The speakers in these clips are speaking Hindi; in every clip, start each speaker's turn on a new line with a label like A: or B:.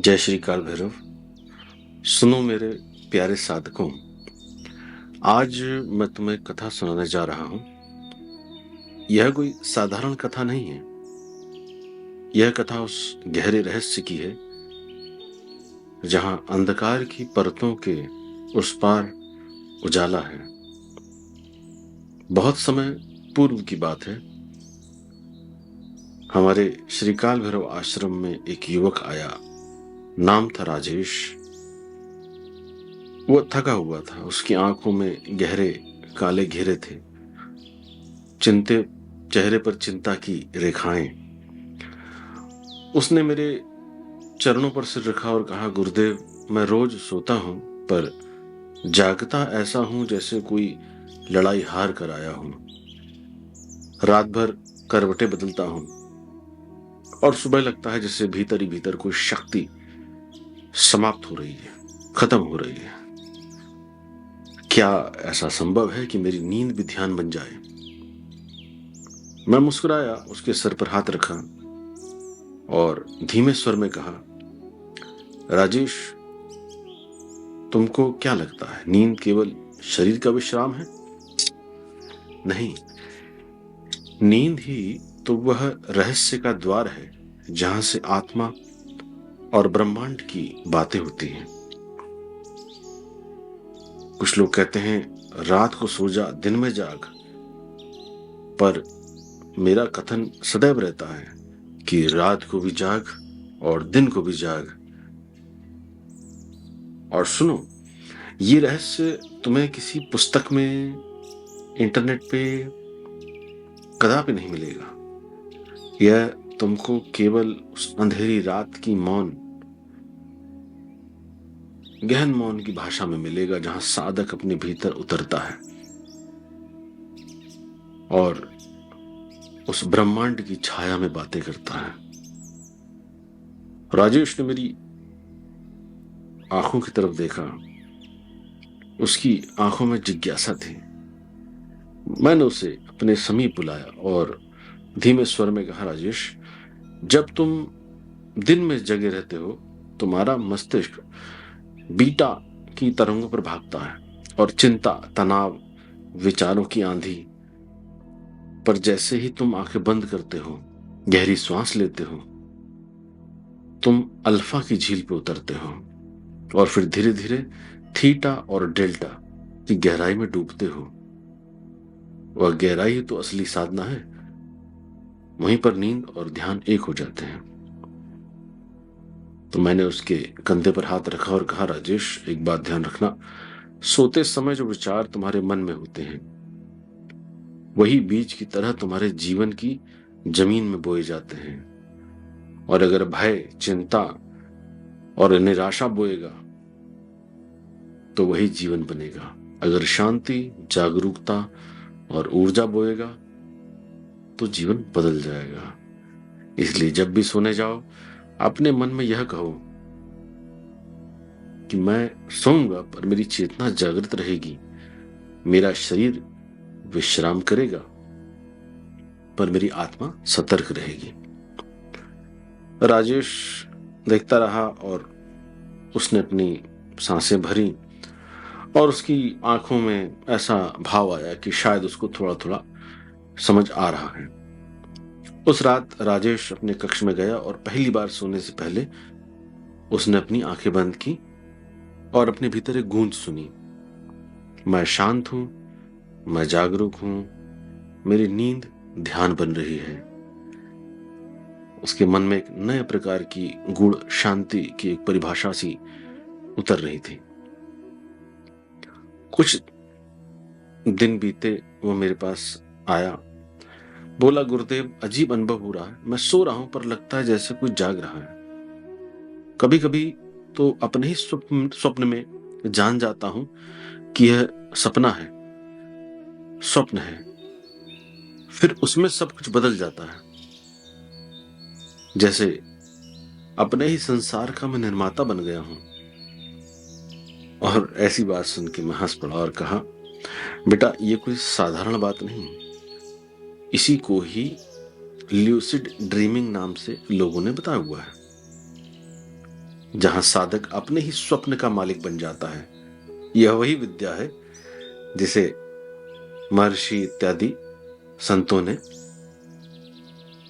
A: जय श्री काल भैरव। सुनो मेरे प्यारे साधकों, आज मैं तुम्हें कथा सुनाने जा रहा हूं। यह कोई साधारण कथा नहीं है। यह कथा उस गहरे रहस्य की है जहां अंधकार की परतों के उस पार उजाला है। बहुत समय पूर्व की बात है। हमारे श्री काल भैरव आश्रम में एक युवक आया। नाम था राजेश। वो थका हुआ था। उसकी आंखों में गहरे काले घेरे थे। चिंतित चेहरे पर चिंता की रेखाएं। उसने मेरे चरणों पर सिर रखा और कहा, गुरुदेव, मैं रोज सोता हूं पर जागता ऐसा हूं जैसे कोई लड़ाई हार कर आया हूं। रात भर करवटें बदलता हूं और सुबह लगता है जैसे भीतर ही भीतर कोई शक्ति समाप्त हो रही है, खत्म हो रही है। क्या ऐसा संभव है कि मेरी नींद भी ध्यान बन जाए? मैं मुस्कुराया, उसके सर पर हाथ रखा और धीमे स्वर में कहा, राजेश, तुमको क्या लगता है नींद केवल शरीर का विश्राम है? नहीं, नींद ही तो वह रहस्य का द्वार है जहां से आत्मा और ब्रह्मांड की बातें होती हैं। कुछ लोग कहते हैं रात को सो जा, दिन में जाग, पर मेरा कथन सदैव रहता है कि रात को भी जाग और दिन को भी जाग। और सुनो, ये रहस्य तुम्हें किसी पुस्तक में, इंटरनेट पे कदापि नहीं मिलेगा। यह तुमको केवल उस अंधेरी रात की गहन मौन की भाषा में मिलेगा जहां साधक अपने भीतर उतरता है और उस ब्रह्मांड की छाया में बातें करता है। राजेश ने मेरी आंखों की तरफ देखा। उसकी आंखों में जिज्ञासा थी। मैंने उसे अपने समीप बुलाया और धीमे स्वर में कहा, राजेश, जब तुम दिन में जगे रहते हो तुम्हारा मस्तिष्क बीटा की तरंगों पर भागता है और चिंता, तनाव, विचारों की आंधी पर जैसे ही तुम आंखें बंद करते हो, गहरी सांस लेते हो, तुम अल्फा की झील पे उतरते हो और फिर धीरे धीरे थीटा और डेल्टा की गहराई में डूबते हो। वह गहराई ही तो असली साधना है। वहीं पर नींद और ध्यान एक हो जाते हैं। तो मैंने उसके कंधे पर हाथ रखा और कहा, राजेश, एक बात ध्यान रखना, सोते समय जो विचार तुम्हारे मन में होते हैं वही बीज की तरह तुम्हारे जीवन की जमीन में बोए जाते हैं। और अगर भय, चिंता और निराशा बोएगा तो वही जीवन बनेगा। अगर शांति, जागरूकता और ऊर्जा बोएगा तो जीवन बदल जाएगा। इसलिए जब भी सोने जाओ अपने मन में यह कहो कि मैं सोऊंगा पर मेरी चेतना जागृत रहेगी, मेरा शरीर विश्राम करेगा पर मेरी आत्मा सतर्क रहेगी। राजेश देखता रहा और उसने अपनी सांसें भरी और उसकी आंखों में ऐसा भाव आया कि शायद उसको थोड़ा थोड़ा समझ आ रहा है। उस रात राजेश अपने कक्ष में गया और पहली बार सोने से पहले उसने अपनी आंखें बंद की और अपने भीतर एक गूंज सुनी, मैं शांत हूं, मैं जागरूक हूं, मेरी नींद ध्यान बन रही है। उसके मन में एक नए प्रकार की गूढ़ शांति की एक परिभाषा सी उतर रही थी। कुछ दिन बीते, वो मेरे पास आया, बोला, गुरुदेव, अजीब अनुभव हो रहा है। मैं सो रहा हूं पर लगता है जैसे कोई जाग रहा है। कभी कभी तो अपने ही स्वप्न में जान जाता हूं कि यह सपना है, स्वप्न है। फिर उसमें सब कुछ बदल जाता है, जैसे अपने ही संसार का मैं निर्माता बन गया हूं। और ऐसी बात सुन के मैं हंस पड़ा और कहा, बेटा, ये कोई साधारण बात नहीं। इसी को ही ल्यूसिड ड्रीमिंग नाम से लोगों ने बताया हुआ है। जहां साधक अपने ही स्वप्न का मालिक बन जाता है। यह वही विद्या है जिसे महर्षि इत्यादि संतों ने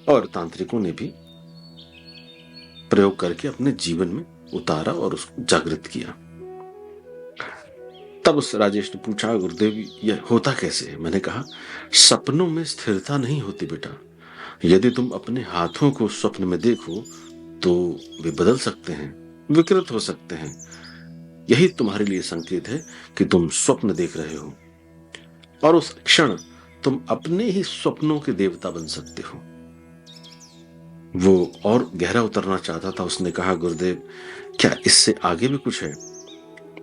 A: और तांत्रिकों ने भी प्रयोग करके अपने जीवन में उतारा और उसको जागृत किया। तब उस राजेश ने पूछा, गुरुदेव यह होता कैसे है? मैंने कहा, सपनों में स्थिरता नहीं होती बेटा। यदि तुम अपने हाथों को स्वप्न में देखो तो वे बदल सकते हैं, विकृत हो सकते हैं। यही तुम्हारे लिए संकेत है कि तुम स्वप्न देख रहे हो, और उस क्षण तुम अपने ही स्वप्नों के देवता बन सकते हो। वो और गहरा उतरना चाहता था। उसने कहा, गुरुदेव क्या इससे आगे भी कुछ है?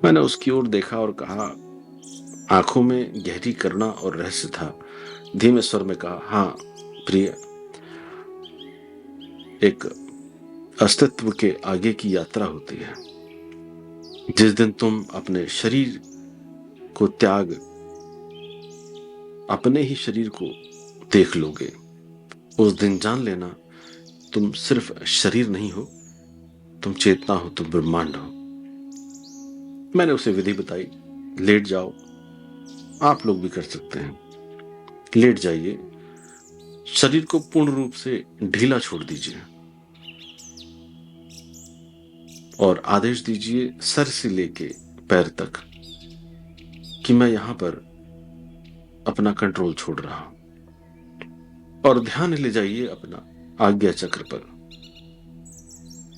A: मैंने उसकी ओर देखा और कहा, आंखों में गहरी करुणा और रहस्य था। धीमे स्वर में कहा, हाँ प्रिय, एक अस्तित्व के आगे की यात्रा होती है। जिस दिन तुम अपने शरीर को त्याग अपने ही शरीर को देख लोगे, उस दिन जान लेना तुम सिर्फ शरीर नहीं हो, तुम चेतना हो, तुम ब्रह्मांड हो। मैंने उसे विधि बताई। लेट जाओ, आप लोग भी कर सकते हैं। लेट जाइए, शरीर को पूर्ण रूप से ढीला छोड़ दीजिए और आदेश दीजिए सर से लेके पैर तक कि मैं यहां पर अपना कंट्रोल छोड़ रहा हूं, और ध्यान ले जाइए अपना आज्ञा चक्र पर,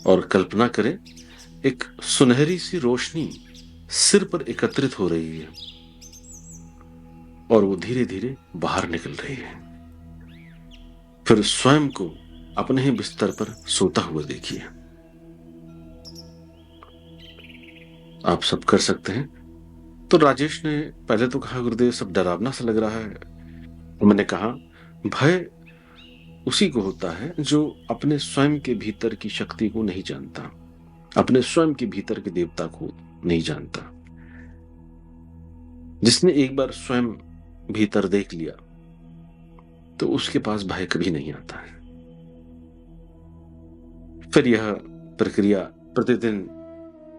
A: और कल्पना करें एक सुनहरी सी रोशनी सिर पर एकत्रित हो रही है और वो धीरे धीरे बाहर निकल रही है। फिर स्वयं को अपने ही बिस्तर पर सोता हुआ देखिए। आप सब कर सकते हैं। तो राजेश ने पहले तो कहा, गुरुदेव सब डरावना सा लग रहा है। तो मैंने कहा, भय उसी को होता है जो अपने स्वयं के भीतर की शक्ति को नहीं जानता, अपने स्वयं के भीतर के देवता को नहीं जानता। जिसने एक बार स्वयं भीतर देख लिया तो उसके पास भय कभी नहीं आता है। फिर यह प्रक्रिया प्रतिदिन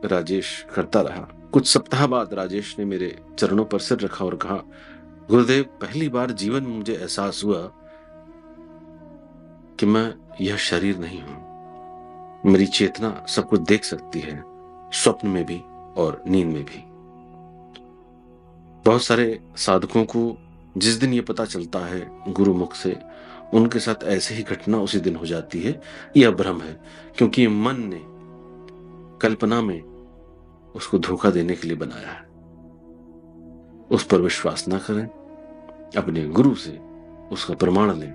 A: राजेश करता रहा। कुछ सप्ताह बाद राजेश ने मेरे चरणों पर सिर रखा और कहा, गुरुदेव पहली बार जीवन में मुझे एहसास हुआ कि मैं यह शरीर नहीं हूं। मेरी चेतना सब कुछ देख सकती है, स्वप्न में भी और नींद में भी। बहुत सारे साधकों को जिस दिन ये पता चलता है गुरु मुख से, उनके साथ ऐसे ही घटना उसी दिन हो जाती है। यह भ्रम है, क्योंकि मन ने कल्पना में उसको धोखा देने के लिए बनाया है। उस पर विश्वास ना करें, अपने गुरु से उसका प्रमाण लें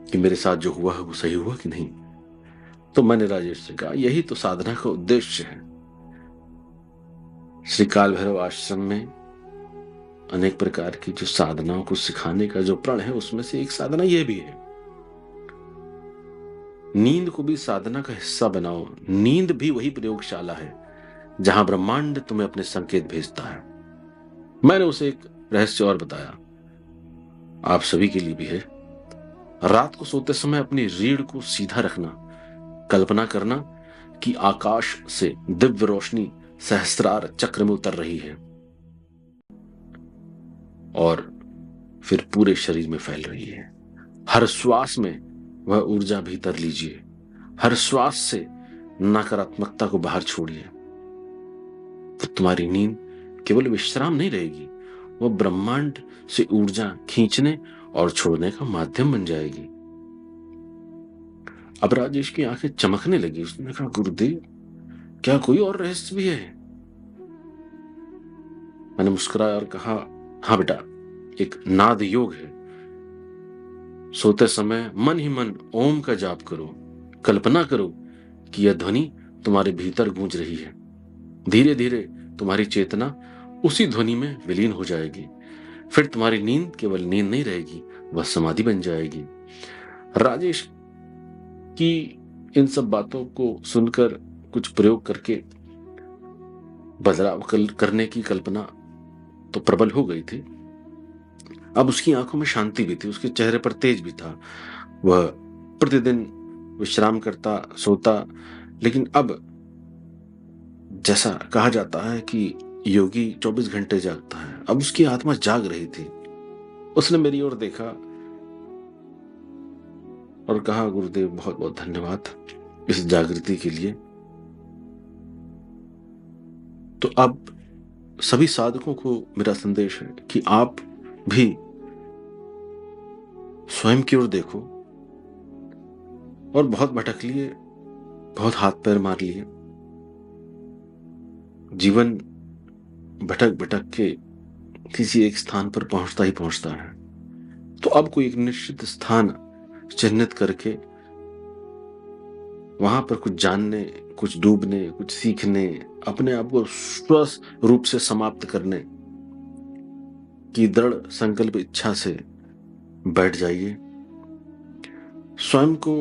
A: कि मेरे साथ जो हुआ है वो सही हुआ कि नहीं। तो मैंने राजेश से कहा, यही तो साधना का उद्देश्य है। श्री काल भैरव आश्रम में अनेक प्रकार की जो साधनाओं को सिखाने का जो प्रण है, उसमें से एक साधना यह भी है। नींद को भी साधना का हिस्सा बनाओ। नींद भी वही प्रयोगशाला है जहां ब्रह्मांड तुम्हें अपने संकेत भेजता है। मैंने उसे एक रहस्य और बताया, आप सभी के लिए भी है। रात को सोते समय अपनी रीढ़ को सीधा रखना, कल्पना करना कि आकाश से दिव्य रोशनी सहस्त्रार चक्र में उतर रही है और फिर पूरे शरीर में फैल रही है। हर श्वास में वह ऊर्जा भीतर लीजिए। हर श्वास से नकारात्मकता को बाहर छोड़िए। तो तुम्हारी नींद केवल विश्राम नहीं रहेगी, वह ब्रह्मांड से ऊर्जा खींचने और छोड़ने का माध्यम बन जाएगी। अब राजेश की आंखें चमकने लगी। उसने कहा, गुरुदेव क्या कोई और रहस्य भी है? मैंने मुस्कुराया और कहा, हाँ बेटा, एक नाद योग है। सोते समय मन ही मन ओम का जाप करो। कल्पना करो कि यह ध्वनि तुम्हारे भीतर गूंज रही है। धीरे धीरे तुम्हारी चेतना उसी ध्वनि में विलीन हो जाएगी। फिर तुम्हारी नींद केवल नींद नहीं रहेगी, वह समाधि बन जाएगी। राजेश की इन सब बातों को सुनकर कुछ प्रयोग करके बदलाव करने की कल्पना तो प्रबल हो गई थी। अब उसकी आंखों में शांति भी थी, उसके चेहरे पर तेज भी था। वह प्रतिदिन विश्राम करता, सोता, लेकिन अब जैसा कहा जाता है कि योगी 24 घंटे जागता है, अब उसकी आत्मा जाग रही थी। उसने मेरी ओर देखा और कहा, गुरुदेव बहुत बहुत धन्यवाद इस जागृति के लिए। तो अब सभी साधकों को मेरा संदेश है कि आप भी स्वयं की ओर देखो, और बहुत भटक लिए, बहुत हाथ पैर मार लिए, जीवन भटक भटक के किसी एक स्थान पर पहुंचता ही पहुंचता है। तो अब कोई एक निश्चित स्थान चिन्हित करके वहां पर कुछ जानने, कुछ डूबने, कुछ सीखने, अपने आप को स्वस्थ रूप से समाप्त करने की दृढ़ संकल्प इच्छा से बैठ जाइए। स्वयं को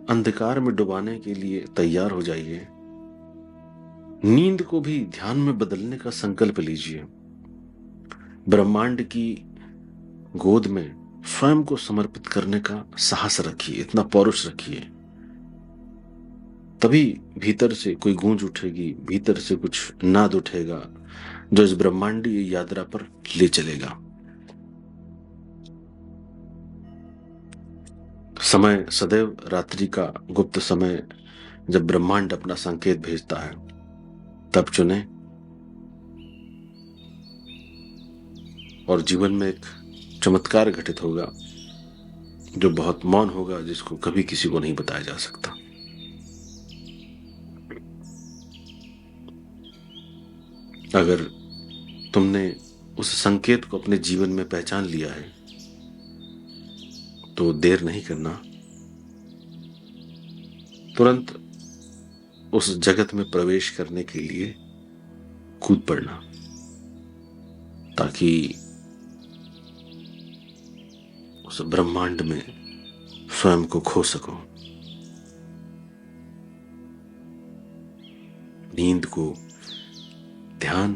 A: अंधकार में डुबाने के लिए तैयार हो जाइए। नींद को भी ध्यान में बदलने का संकल्प लीजिए। ब्रह्मांड की गोद में स्वयं को समर्पित करने का साहस रखिए, इतना पौरुष रखिए। तभी भीतर से कोई गूंज उठेगी, भीतर से कुछ नाद उठेगा जो इस ब्रह्मांडीय यात्रा पर ले चलेगा। समय सदैव रात्रि का गुप्त समय, जब ब्रह्मांड अपना संकेत भेजता है, तब चुने और जीवन में एक चमत्कार घटित होगा जो बहुत मौन होगा, जिसको कभी किसी को नहीं बताया जा सकता। अगर तुमने उस संकेत को अपने जीवन में पहचान लिया है तो देर नहीं करना, तुरंत उस जगत में प्रवेश करने के लिए कूद पड़ना, ताकि उस ब्रह्मांड में स्वयं को खो सको। नींद को, ध्यान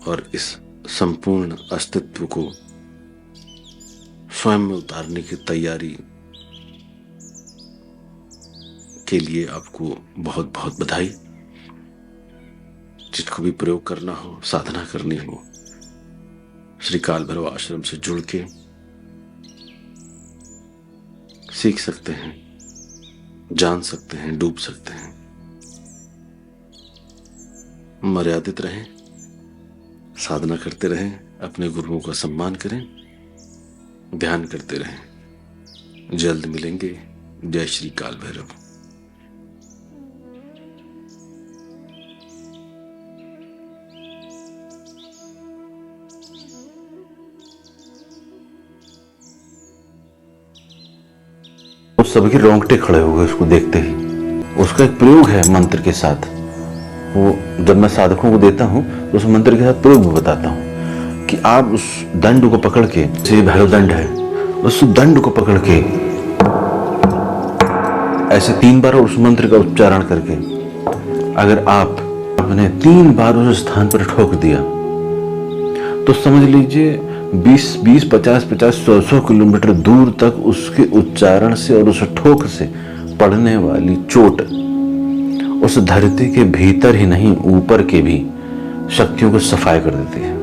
A: और इस संपूर्ण अस्तित्व को स्वयं में उतारने की तैयारी के लिए आपको बहुत बहुत बधाई। जिसको भी प्रयोग करना हो, साधना करनी हो, श्री काल भैरव आश्रम से जुड़ के सीख सकते हैं, जान सकते हैं, डूब सकते हैं। मर्यादित रहें, साधना करते रहें, अपने गुरुओं का सम्मान करें, ध्यान करते रहें। जल्द मिलेंगे। जय श्री काल भैरव।
B: सबके रोंगटे खड़े हो गए उसको देखते ही। उसका एक प्रयोग है मंत्र के साथ, वो जब मैं साधकों को देता हूँ तो उस मंत्र के साथ प्रयोग भी बताता हूँ कि आप उस दंड को पकड़ के, जैसे भैरव दंड है, उस दंड को पकड़ के ऐसे 3 बार उस मंत्र का उच्चारण करके अगर आपने 3 बार उस स्थान पर ठोक दिया तो समझ लीजिए 20, 50, 100 किलोमीटर दूर तक उसके उच्चारण से और उस ठोक से पड़ने वाली चोट उस धरती के भीतर ही नहीं, ऊपर के भी शक्तियों को सफाई कर देती है।